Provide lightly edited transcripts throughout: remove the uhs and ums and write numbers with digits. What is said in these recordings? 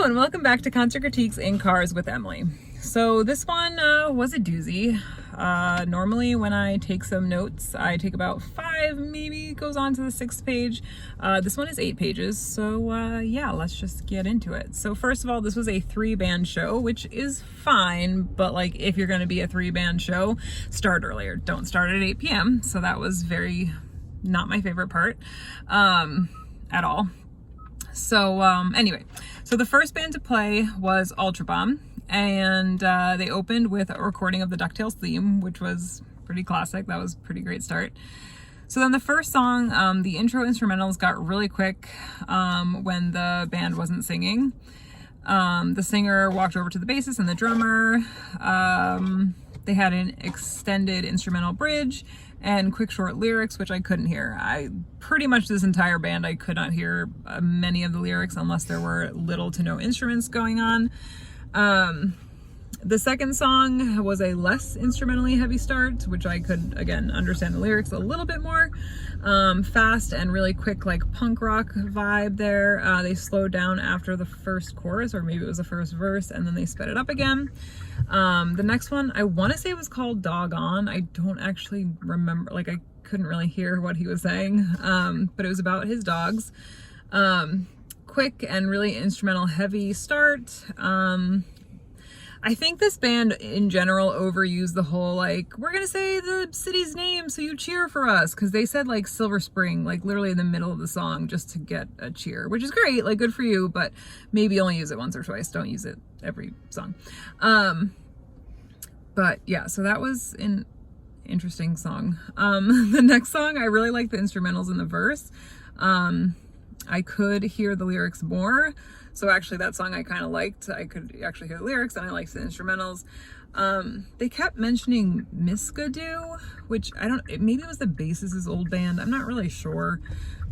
Hello and welcome back to Concert Critiques in Cars with Emily. So this one was a doozy. Normally when I take some notes, I take about 5, maybe goes on to the 6th page. This one is 8 pages, so yeah, let's just get into it. So first of all, this was a 3-band show, which is fine, but like if you're gonna be a 3-band show, start earlier. Don't start at 8 p.m. So that was very not my favorite part at all. So anyway, so the first band to play was Ultrabomb, and they opened with a recording of the DuckTales theme, which was pretty classic. That was a pretty great start. So then the first song, the intro instrumentals got really quick when the band wasn't singing. The singer walked over to the bassist and the drummer. They had an extended instrumental bridge and quick short lyrics, which I couldn't hear. Pretty much this entire band, I could not hear many of the lyrics unless there were little to no instruments going on. The second song was a less instrumentally heavy start, which I could, again, understand the lyrics a little bit more. Fast and really quick, like punk rock vibe there. They slowed down after the first chorus, or maybe it was the first verse, and then they sped it up again. The next one, I want to say it was called Doggone. I don't actually remember, like I couldn't really hear what he was saying, but it was about his dogs. Quick and really instrumental heavy start. I think this band in general overused the whole, like, we're gonna say the city's name so you cheer for us, because they said like Silver Spring, like literally in the middle of the song, just to get a cheer, which is great, like good for you, but maybe only use it once or twice. Don't use it every song. But yeah, so that was an interesting song. The next song, I really like the instrumentals in the verse. I could hear the lyrics more. So actually that song I kind of liked. I could actually hear the lyrics and I liked the instrumentals. They kept mentioning Miskadoo, which I don't, maybe it was the bassist's old band. I'm not really sure.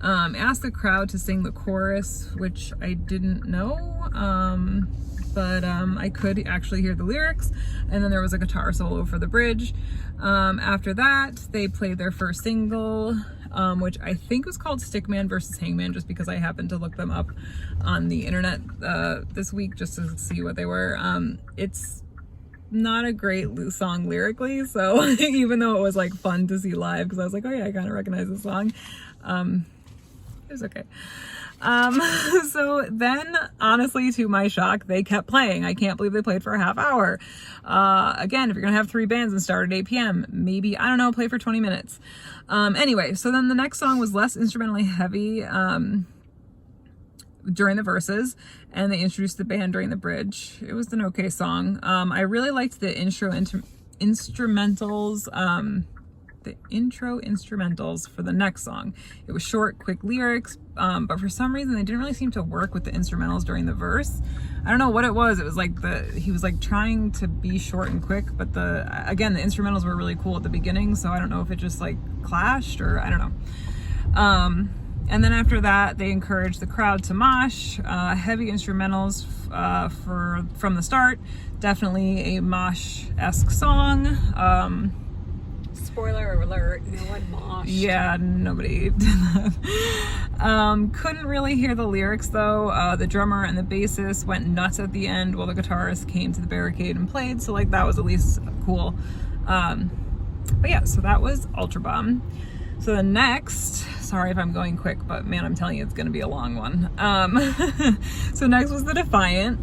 Asked the crowd to sing the chorus, which I didn't know. But I could actually hear the lyrics. And then there was a guitar solo for the bridge. After that, they played their first single, which I think was called Stickman versus Hangman, just because I happened to look them up on the internet this week just to see what they were. It's not a great song lyrically, so even though it was like fun to see live, because I was like, oh yeah, I kind of recognize this song, it was okay. So then, honestly, to my shock, they kept playing. I can't believe they played for a half hour. Again, if you're gonna have 3 bands and start at 8 p.m., maybe, I don't know, play for 20 minutes. Anyway, so then the next song was less instrumentally heavy during the verses, and they introduced the band during the bridge. It was an okay song. I really liked the intro instrumentals for the next song. It was short, quick lyrics, but for some reason they didn't really seem to work with the instrumentals during the verse. I don't know what it was. It was like he was like trying to be short and quick, but again, the instrumentals were really cool at the beginning, so I don't know if it just like clashed or I don't know. And then after that, they encouraged the crowd to mosh. Heavy instrumentals from the start. Definitely a mosh-esque song. Spoiler alert, no one moshed. Yeah, nobody did that. Couldn't really hear the lyrics though. The drummer and the bassist went nuts at the end while the guitarist came to the barricade and played, so like that was at least cool. But yeah, so that was Ultrabomb. So the next, sorry if I'm going quick, but man, I'm telling you, it's gonna be a long one. So next was the Defiant.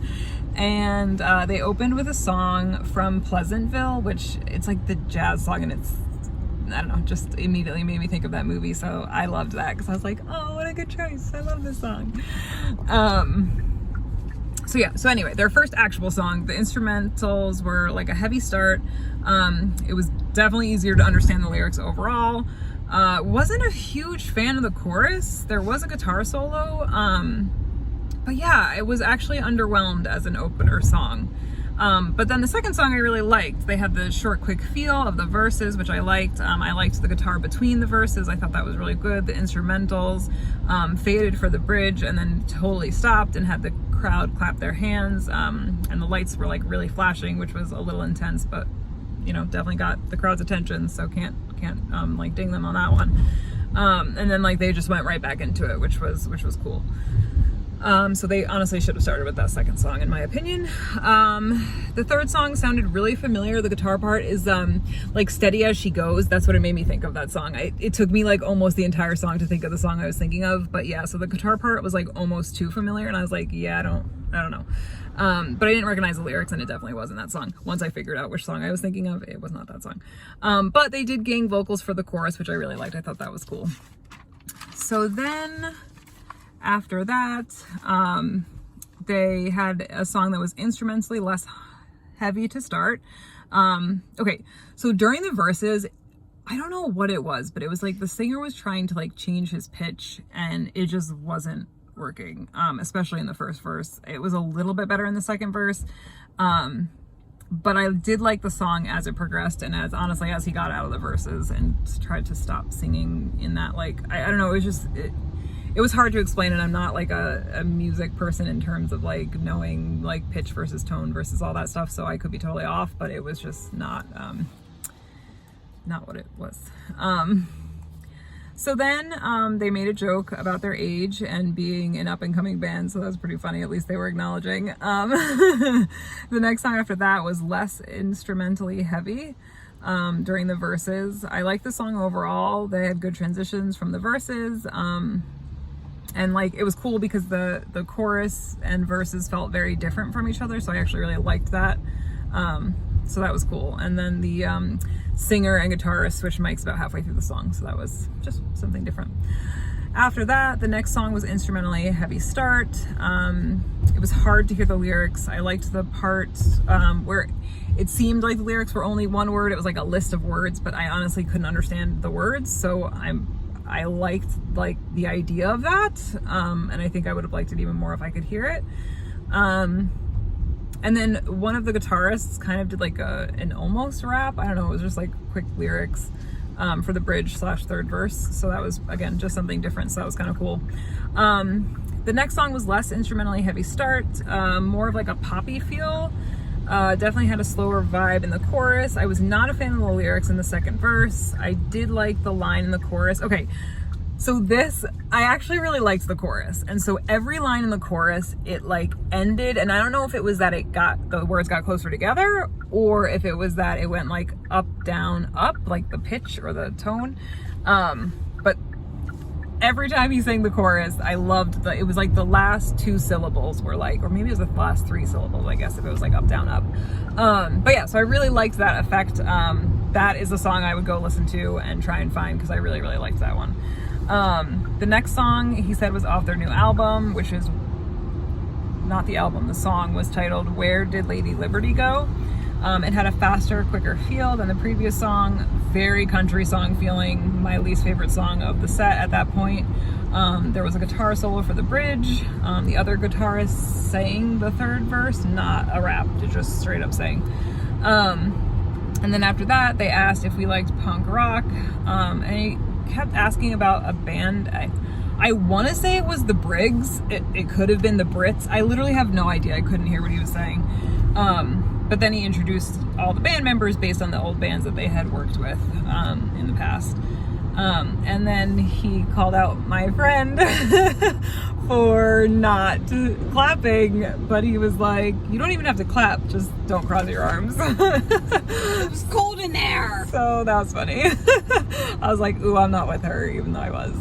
And they opened with a song from Pleasantville, which it's like the jazz song, and it's, I don't know, just immediately made me think of that movie. So I loved that because I was like, oh, what a good choice. I love this song. So yeah, so anyway, their first actual song, the instrumentals were like a heavy start. It was definitely easier to understand the lyrics overall. Wasn't a huge fan of the chorus. There was a guitar solo. But yeah, it was actually underwhelmed as an opener song. But then the second song I really liked. They had the short, quick feel of the verses, which I liked. I liked the guitar between the verses. I thought that was really good. The instrumentals faded for the bridge and then totally stopped and had the crowd clap their hands. And the lights were like really flashing, which was a little intense, but you know, definitely got the crowd's attention, so can't like ding them on that one. And then like they just went right back into it, which was cool. So they honestly should have started with that second song, in my opinion. The third song sounded really familiar. The guitar part is like Steady As She Goes. That's what it made me think of, that song. It took me like almost the entire song to think of the song I was thinking of. But yeah, so the guitar part was like almost too familiar, and I was like, yeah, I don't know. But I didn't recognize the lyrics, and it definitely wasn't that song. Once I figured out which song I was thinking of, it was not that song. But they did gang vocals for the chorus, which I really liked. I thought that was cool. So then after that, they had a song that was instrumentally less heavy to start. Okay, so during the verses, I don't know what it was, but it was like the singer was trying to like change his pitch, and it just wasn't working, especially in the first verse. It was a little bit better in the second verse, but I did like the song as it progressed, and as honestly as he got out of the verses and tried to stop singing in that, like, I don't know, it was just, it was hard to explain, and I'm not like a music person in terms of like knowing like pitch versus tone versus all that stuff, so I could be totally off, but it was just not what it was. So then they made a joke about their age and being an up-and-coming band, so that was pretty funny. At least they were acknowledging. The next song after that was less instrumentally heavy during the verses. I liked the song overall. They had good transitions from the verses. And like it was cool because the chorus and verses felt very different from each other, so I actually really liked that. So that was cool. And then the singer and guitarist switched mics about halfway through the song, so that was just something different. After that, the next song was instrumentally heavy start. It was hard to hear the lyrics. I liked the part where it seemed like the lyrics were only one word. It was like a list of words, but I honestly couldn't understand the words, so I liked like the idea of that, and I think I would have liked it even more if I could hear it. And then one of the guitarists kind of did like an almost rap. I don't know, it was just like quick lyrics for the bridge / third verse. So that was, again, just something different. So that was kind of cool. The next song was less instrumentally heavy start, more of like a poppy feel. Definitely had a slower vibe in the chorus. I was not a fan of the lyrics in the second verse. I did like the line in the chorus. Okay, so this, I actually really liked the chorus. And so every line in the chorus, it like ended, and I don't know if it was that the words got closer together, or if it was that it went like up, down, up, like the pitch or the tone. But every time he sang the chorus, I loved it was like the last two syllables were like, or maybe it was the last three syllables, I guess, if it was like up, down, up. But yeah, so I really liked that effect. That is a song I would go listen to and try and find, because I really, really liked that one. The next song he said was off their new album, which is not the album. The song was titled Where Did Lady Liberty Go? It had a faster, quicker feel than the previous song. Very country song feeling, my least favorite song of the set at that point. There was a guitar solo for the bridge. The other guitarist sang the third verse, not a rap, just straight up sang. And then after that, they asked if we liked punk rock, and he kept asking about a band. I want to say it was the Briggs. It could have been the Brits. I literally have no idea. I couldn't hear what he was saying. But then he introduced all the band members based on the old bands that they had worked with in the past. And then he called out my friend for not clapping, but he was like, you don't even have to clap, just don't cross your arms. It was cold in there. So that was funny. I was like, ooh, I'm not with her, even though I was.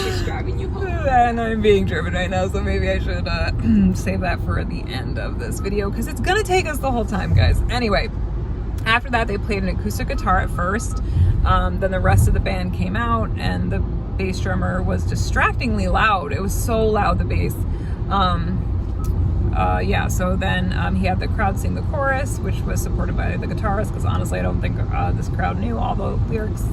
She's driving you home. And I'm being driven right now, so maybe I should save that for the end of this video, because it's gonna take us the whole time, guys. Anyway, after that, they played an acoustic guitar at first. Then the rest of the band came out, and the bass drummer was distractingly loud. It was so loud, the bass. Yeah, so then he had the crowd sing the chorus, which was supported by the guitarist, because honestly, I don't think this crowd knew all the lyrics.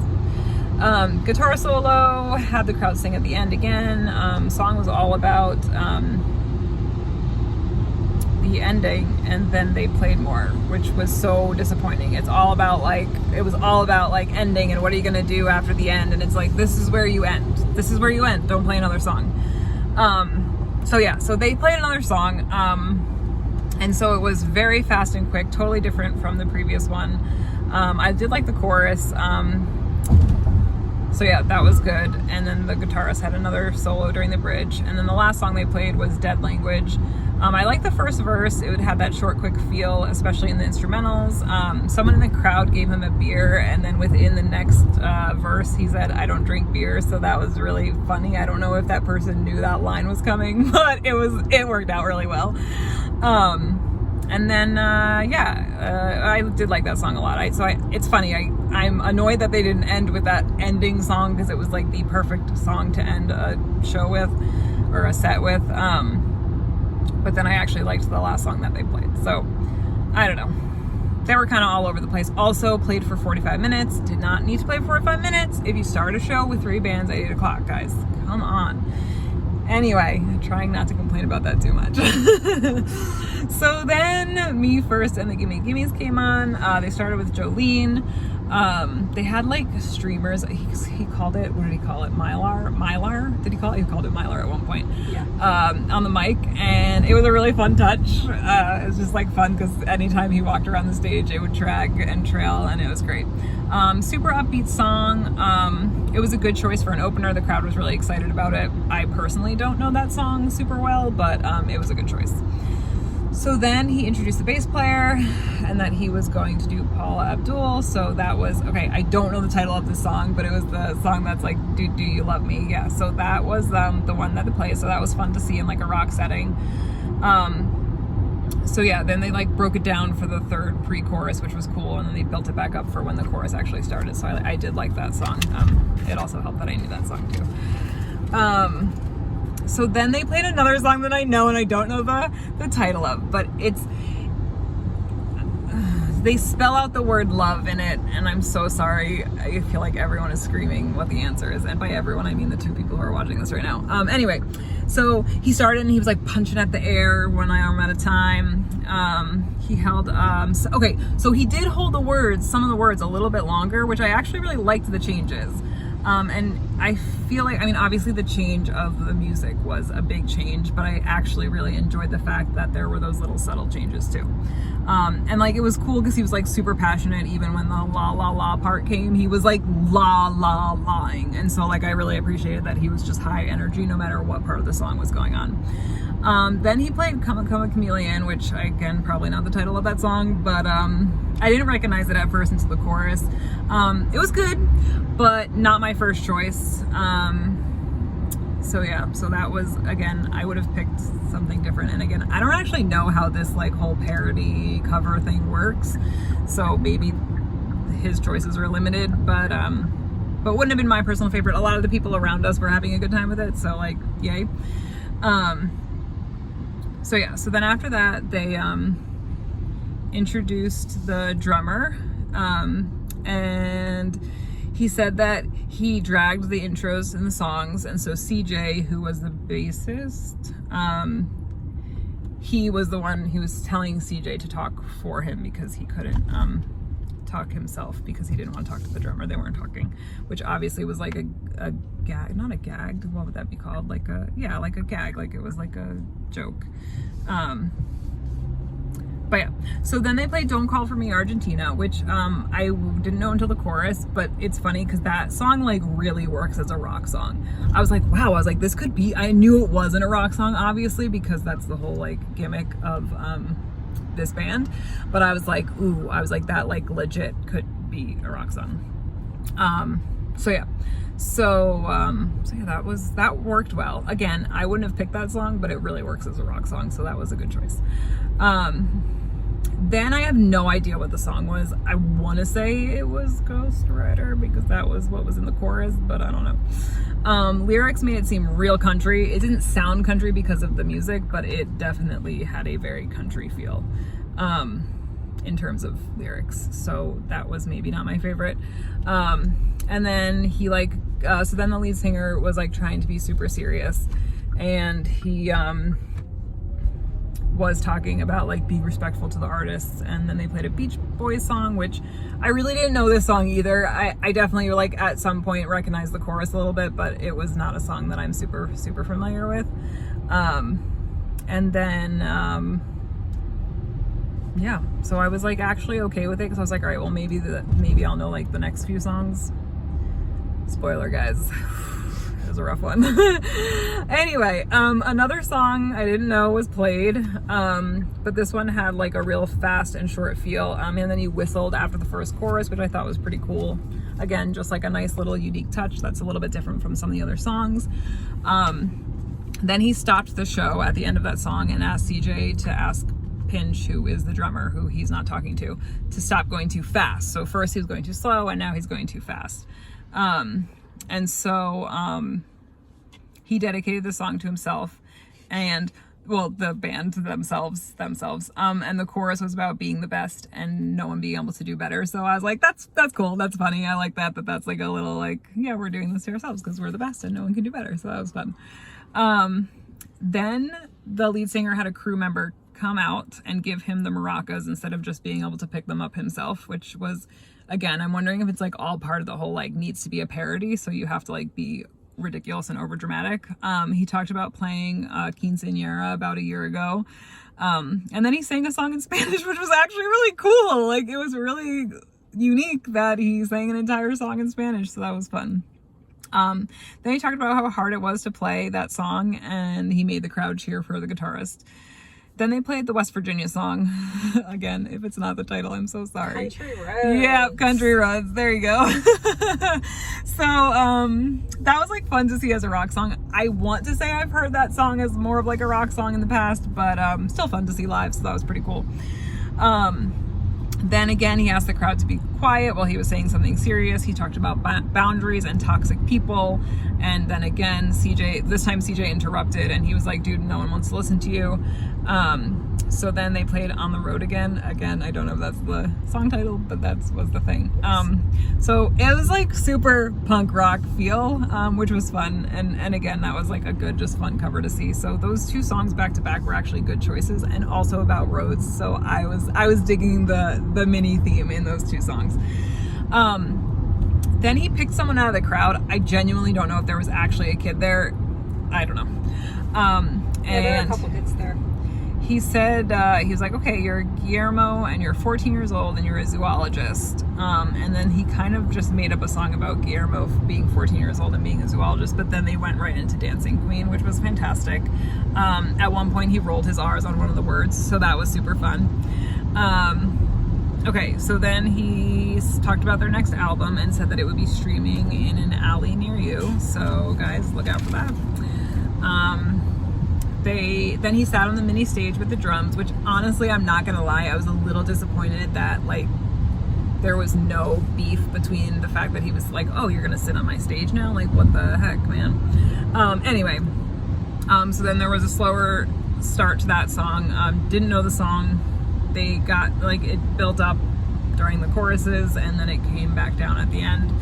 Guitar solo, had the crowd sing at the end again. Song was all about the ending, and then they played more, which was so disappointing. It was all about like ending, and what are you gonna do after the end? And it's like, this is where you end. This is where you end. Don't play another song. So yeah, so they played another song, and so it was very fast and quick, totally different from the previous one. I did like the chorus. So yeah, that was good. And then the guitarist had another solo during the bridge. And then the last song they played was Dead Language. I liked the first verse. It would have that short, quick feel, especially in the instrumentals. Someone in the crowd gave him a beer, and then within the next verse, he said, "I don't drink beer." So that was really funny. I don't know if that person knew that line was coming, but it worked out really well. And then, I did like that song a lot. It's funny. I'm annoyed that they didn't end with that ending song, because it was like the perfect song to end a show with, or a set with. But then I actually liked the last song that they played. So, I don't know. They were kind of all over the place. Also played for 45 minutes. Did not need to play 45 minutes if you start a show with 3 bands at 8 o'clock, guys. Come on. Anyway, trying not to complain about that too much. So then Me First and the Gimme Gimmes came on. They started with Jolene. They had like streamers. He called it, what did he call it? Mylar? Did he call it? He called it Mylar at one point. Yeah. On the mic, and it was a really fun touch. It was just like fun because anytime he walked around the stage, it would drag and trail, and it was great. Super upbeat song. It was a good choice for an opener. The crowd was really excited about it. I personally don't know that song super well, but it was a good choice. So then he introduced the bass player, and that he was going to do Paula Abdul. So that was, okay, I don't know the title of the song, but it was the song that's like, Do You Love Me? Yeah, so that was the one that they played. So that was fun to see in like a rock setting. So yeah, then they like broke it down for the third pre-chorus, which was cool, and then they built it back up for when the chorus actually started. So I did like that song. It also helped that I knew that song too. So then they played another song that I know and I don't know the title of, but they spell out the word love in it, and I'm so sorry. I feel like everyone is screaming what the answer is, and by everyone I mean the 2 people who are watching this right now. Anyway, so he started and he was like punching at the air one arm at a time. He held, so he did hold some of the words a little bit longer, which I actually really liked the changes. And I feel like, I mean, obviously the change of the music was a big change, but I actually really enjoyed the fact that there were those little subtle changes too. And like, it was cool because he was like super passionate. Even when the la la la part came, he was like la la laing. And so like, I really appreciated that he was just high energy no matter what part of the song was going on. Then he played Come a Chameleon, which again, probably not the title of that song, but I didn't recognize it at first until the chorus. It was good, but not my first choice. So yeah, so that was, again, I would have picked something different. And again, I don't actually know how this like whole parody cover thing works. So maybe his choices are limited, but wouldn't have been my personal favorite. A lot of the people around us were having a good time with it. So like, yay. So yeah, so then after that, they introduced the drummer, and he said that he dragged the intros and the songs, and so CJ, who was the bassist, he was the one who was telling CJ to talk for him because he couldn't talk himself because he didn't want to talk to the drummer. They weren't talking, which obviously was like a gag, not a gag, what would that be called? Like a gag, like it was like a joke. But yeah, so then they played Don't Call For Me Argentina, which I didn't know until the chorus, but it's funny because that song like really works as a rock song. I was like, wow, this could be, I knew it wasn't a rock song, obviously, because that's the whole like gimmick of this band, but I was like, that like legit could be a rock song. So yeah, that worked well. Again, I wouldn't have picked that song, but it really works as a rock song, so that was a good choice. Then I have no idea what the song was. I want to say it was Ghost Rider because that was what was in the chorus, but I don't know. Lyrics made it seem real country. It didn't sound country because of the music, but it definitely had a very country feel in terms of lyrics. So that was maybe not my favorite. And then he like, so then the lead singer was like trying to be super serious, and he was talking about like being respectful to the artists. And then they played a Beach Boys song, which I really didn't know this song either. I definitely like at some point recognized the chorus a little bit, but it was not a song that I'm super familiar with. And then yeah, so I was like actually okay with it because I was like, all right, well maybe I'll know like the next few songs. Spoiler, guys. It was a rough one. Anyway, another song I didn't know was played, but this one had like a real fast and short feel, and then he whistled after the first chorus, which I thought was pretty cool. Again, just like a nice little unique touch that's a little bit different from some of the other songs. Then he stopped the show at the end of that song and asked CJ to ask Pinch, who is the drummer, who he's not talking to stop going too fast. So first he was going too slow, and now he's going too fast. And so he dedicated the song to himself and, well, the band themselves. And the chorus was about being the best and no one being able to do better. So I was like, that's cool. That's funny. I like that that's like a little like, yeah, we're doing this to ourselves because we're the best and no one can do better. So that was fun. Then the lead singer had a crew member come out and give him the maracas instead of just being able to pick them up himself, which was, again, I'm wondering if it's like all part of the whole like needs to be a parody, so you have to like be ridiculous and over dramatic. He talked about playing Quinceañera about a year ago, and then he sang a song in Spanish, which was actually really cool. Like, it was really unique that he sang an entire song in Spanish, so that was fun. Then he talked about how hard it was to play that song, and he made the crowd cheer for the guitarist. Then they played the West Virginia song. Again, if it's not the title, I'm so sorry. Country Roads. Yeah, Country Roads. There you go. So that was like fun to see as a rock song. I want to say I've heard that song as more of like a rock song in the past, but still fun to see live, so that was pretty cool. Then again, he asked the crowd to be quiet while he was saying something serious. He talked about boundaries and toxic people. And then again, this time CJ interrupted and he was like, dude, no one wants to listen to you. So then they played On the Road Again. Again, I don't know if that's the song title, but that was the thing. So it was like super punk rock feel, which was fun. And again, that was like a good, just fun cover to see. So those two songs back to back were actually good choices and also about roads. So I was digging the mini theme in those two songs. Then he picked someone out of the crowd. I genuinely don't know if there was actually a kid there. I don't know. Yeah, there were a couple kids there. He said, he was like, okay, you're Guillermo and you're 14 years old and you're a zoologist. And then he kind of just made up a song about Guillermo being 14 years old and being a zoologist, but then they went right into Dancing Queen, which was fantastic. At one point he rolled his R's on one of the words, so that was super fun. Okay, so then he talked about their next album and said that it would be streaming in an alley near you. So guys, look out for that. Then he sat on the mini stage with the drums, which honestly, I'm not gonna lie, I was a little disappointed that like there was no beef between the fact that he was like, oh, you're gonna sit on my stage now? Like, what the heck, man? Anyway, so then there was a slower start to that song. Didn't know the song. They got, like, it built up during the choruses and then it came back down at the end.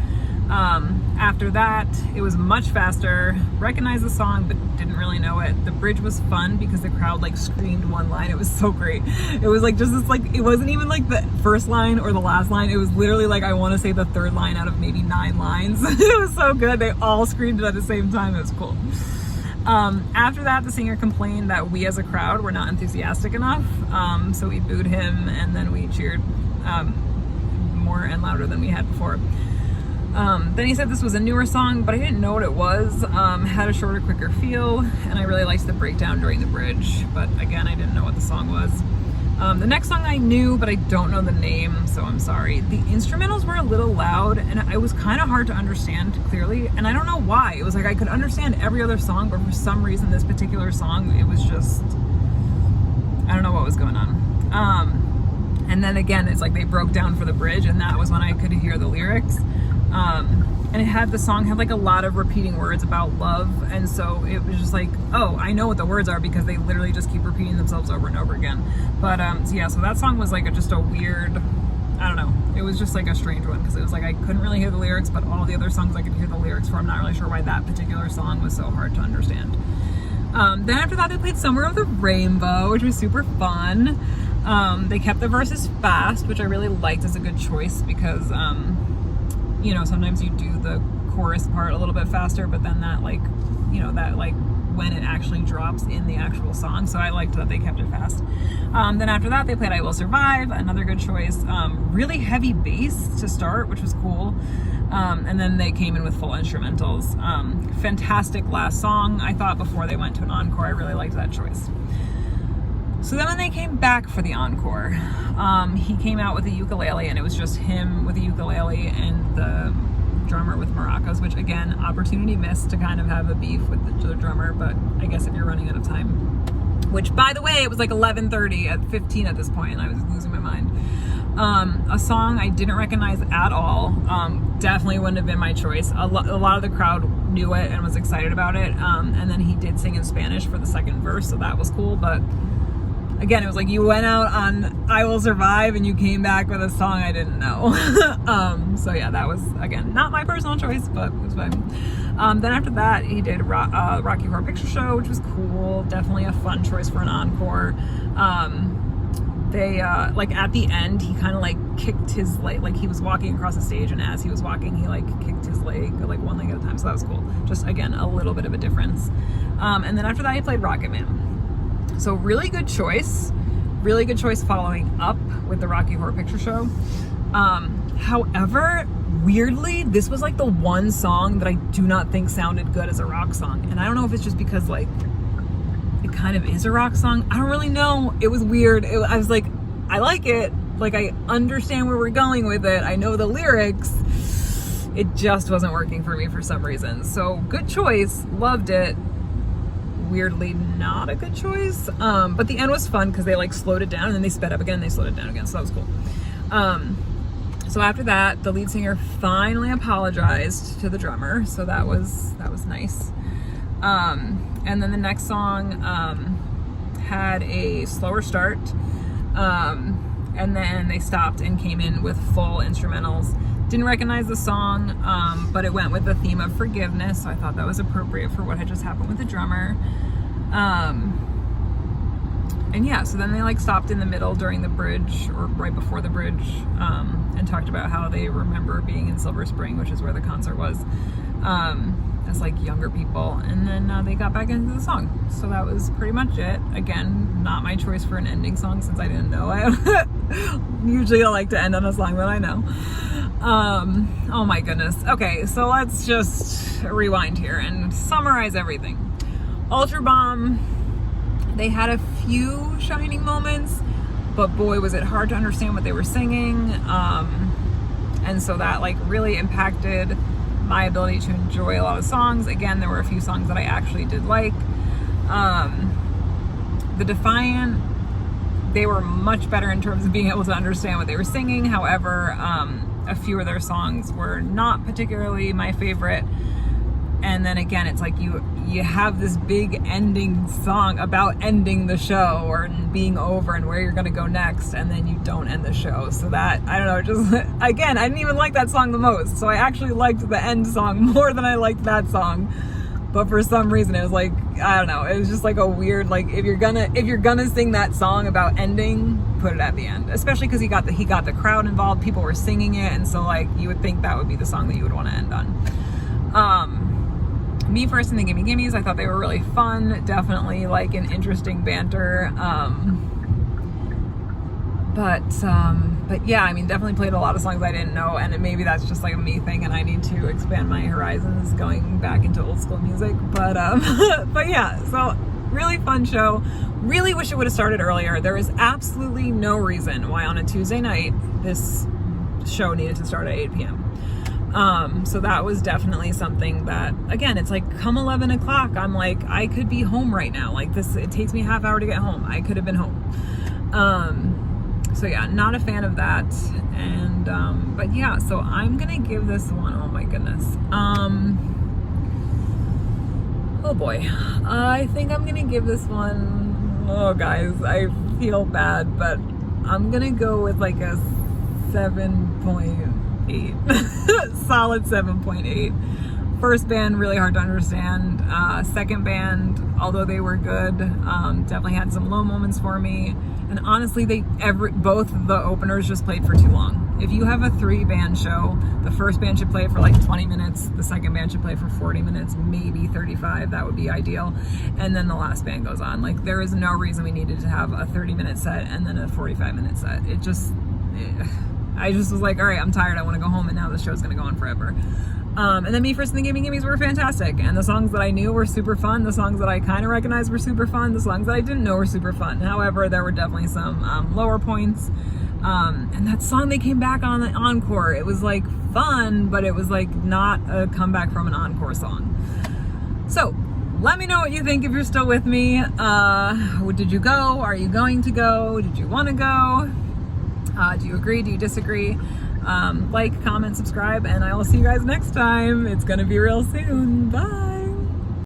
After that, it was much faster. Recognized the song, but didn't really know it. The bridge was fun because the crowd like screamed one line. It was so great. It was like just this, like, it wasn't even like the first line or the last line. It was literally like, I want to say the third line out of maybe 9 lines. It was so good. They all screamed it at the same time. It was cool. After that, the singer complained that we as a crowd were not enthusiastic enough. So we booed him and then we cheered more and louder than we had before. Then he said this was a newer song, but I didn't know what it was. Had a shorter, quicker feel, and I really liked the breakdown during the bridge. But again, I didn't know what the song was. The next song I knew, but I don't know the name, so I'm sorry. The instrumentals were a little loud, and it was kind of hard to understand clearly, and I don't know why. It was like I could understand every other song, but for some reason this particular song, it was just, I don't know what was going on. And then again, it's like they broke down for the bridge, and that was when I could hear the lyrics. And the song had like a lot of repeating words about love, and so it was just like, oh, I know what the words are because they literally just keep repeating themselves over and over again. But so yeah, so that song was like just a weird, I don't know, it was just like a strange one because it was like I couldn't really hear the lyrics, but all the other songs I could hear the lyrics for. I'm not really sure why that particular song was so hard to understand. Then after that, they played Somewhere Over the Rainbow, which was super fun. They kept the verses fast, which I really liked as a good choice because you know, sometimes you do the chorus part a little bit faster, but then that like, you know, that like when it actually drops in the actual song. So I liked that they kept it fast. Then after that, they played I Will Survive, another good choice. Really heavy bass to start, which was cool. And then they came in with full instrumentals. Fantastic last song, I thought, before they went to an encore. I really liked that choice. So then when they came back for the encore, he came out with a ukulele, and it was just him with a ukulele and the drummer with maracas, which again, opportunity missed to kind of have a beef with the drummer, but I guess if you're running out of time, which by the way, it was like 11:30 at 15 at this point, and I was losing my mind. A song I didn't recognize at all, definitely wouldn't have been my choice. A lot of the crowd knew it and was excited about it, and then he did sing in Spanish for the second verse, so that was cool, but again, it was like you went out on I Will Survive and you came back with a song I didn't know. So yeah, that was, again, not my personal choice, but it was fine. Then after that, he did Rocky Horror Picture Show, which was cool. Definitely a fun choice for an encore. They, like at the end, he kind of like kicked his leg, like he was walking across the stage, and as he was walking, he like kicked his leg, like one leg at a time. So that was cool. Just again, a little bit of a difference. And then after that, he played Rocket Man. So really good choice following up with the Rocky Horror Picture Show. However, weirdly, this was like the one song that I do not think sounded good as a rock song. And I don't know if it's just because like it kind of is a rock song. I don't really know. It was weird. I was like, I like it. Like I understand where we're going with it. I know the lyrics. It just wasn't working for me for some reason. So good choice. Loved it. Weirdly not a good choice, but the end was fun because they like slowed it down and then they sped up again and they slowed it down again, so that was cool. So after that, the lead singer finally apologized to the drummer, so that was nice. And then the next song had a slower start, and then they stopped and came in with full instrumentals. Didn't recognize the song, but it went with the theme of forgiveness, so I thought that was appropriate for what had just happened with the drummer. And yeah, so then they like stopped in the middle during the bridge, or right before the bridge, and talked about how they remember being in Silver Spring, which is where the concert was, as like younger people, and then they got back into the song. So that was pretty much it. Again, not my choice for an ending song since I didn't know. Usually I like to end on a song that I know. Oh my goodness. Okay, so let's just rewind here and summarize everything. Ultrabomb, they had a few shining moments, but boy, was it hard to understand what they were singing. And so that like really impacted my ability to enjoy a lot of songs. Again, there were a few songs that I actually did like. The Defiant, they were much better in terms of being able to understand what they were singing. However, a few of their songs were not particularly my favorite. And then again, it's like you have this big ending song about ending the show or being over and where you're gonna go next, and then you don't end the show. So that, I don't know, just again, I didn't even like that song the most. So I actually liked the end song more than I liked that song. But for some reason it was like, I don't know, it was just like a weird, like if you're gonna sing that song about ending, put it at the end. Especially because he got the crowd involved, people were singing it, and so like you would think that would be the song that you would want to end on. Me first in the Gimme Gimmes, I thought they were really fun, definitely like an interesting banter. But yeah, I mean, definitely played a lot of songs I didn't know, and maybe that's just like a me thing, and I need to expand my horizons going back into old school music. But but yeah, so really fun show. Really wish it would have started earlier. There is absolutely no reason why on a Tuesday night this show needed to start at 8 p.m. So that was definitely something that, again, it's like come 11 o'clock, I'm like, I could be home right now. Like this, it takes me a half hour to get home. I could have been home. So yeah, not a fan of that. And, but yeah, so I'm going to give this one, oh my goodness. Oh boy, I think I'm going to give this one, oh guys, I feel bad, but I'm going to go with like a 7.8. Solid 7.8. First band, really hard to understand. Second band, although they were good, definitely had some low moments for me. And honestly, both the openers just played for too long. if you have a 3-band show, the first band should play for like 20 minutes, the second band should play for 40 minutes, maybe 35. That would be ideal. And then the last band goes on. Like, there is no reason we needed to have a 30-minute set and then a 45-minute set. I just was like, all right, I'm tired. I want to go home, and now the show's going to go on forever. And then Me First and the Gimme Gimmes were fantastic. And the songs that I knew were super fun. The songs that I kind of recognized were super fun. The songs that I didn't know were super fun. However, there were definitely some lower points. And that song they came back on the encore, it was like fun, but it was like not a comeback from an encore song. So let me know what you think if you're still with me. Did you go? Are you going to go? Did you want to go? Do you agree? Do you disagree? Like, comment, subscribe, and I will see you guys next time. It's gonna be real soon. Bye.